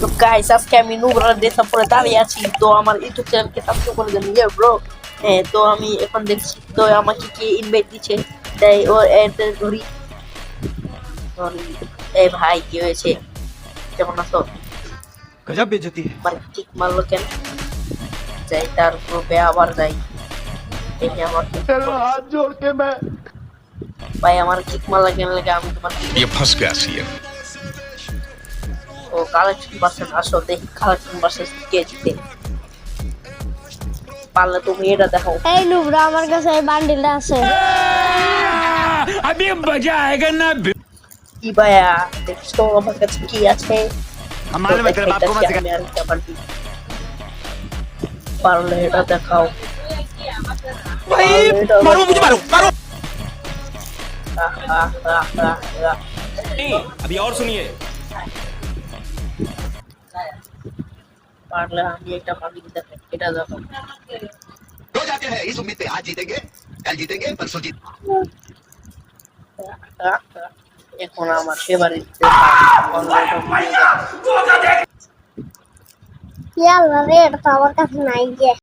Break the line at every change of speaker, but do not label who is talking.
তো গাইস আজকে আমি নুবরা দেশা পরে দাঁড়িয়ে আছি, তো আমার ইউটিউব চ্যানেলকে সাবস্ক্রাইব করে দেন ইয়ে ব্রো। হ্যাঁ, তো আমি এখন দেখছি তো আমাকে কি ইনভাইট দিচ্ছে, তাই ওর এতে ধরি। এই ভাই কি হয়েছে, কেমন আছো?
गजब बेइज्जती है।
আমার কিক মারলো কেন? যাই তার গ্রুপে আবার যাই, দেখি আমার
तेरा हाथ जोड़ के मैं
ভাই আমার কিক মারলা কেন লাগে? আমি তোমার
ये फंस गया सीएम।
ও কালেকশন পার্সেন্ট আসো, দেখি কালেকশন পার্সেন্ট কে জিতে। পারলে তুমি এটা দেখো।
এই নুবরা আমার কাছে এই বান্ডিলটা আছে।
अभी मजा आएगा ना।
কি ভাইয়া দেখছো আমার কাছে কি আছে?
हमारे में तेरे बाप को मत सिखा।
পারলে এটা দেখাও।
भाई मारो मुझे मारो मारो। नहीं अभी और सुनिए।
পারলে আমি একটা পাবি দেখে এটা দেখো।
रोज आते हैं इस उम्मीद पे आज जीतेंगे कल जीतेंगे परसों जीत
এখন আমার সেবারে
ইয়াল্লা রে, এটা তো আমার কাছে নাই যে।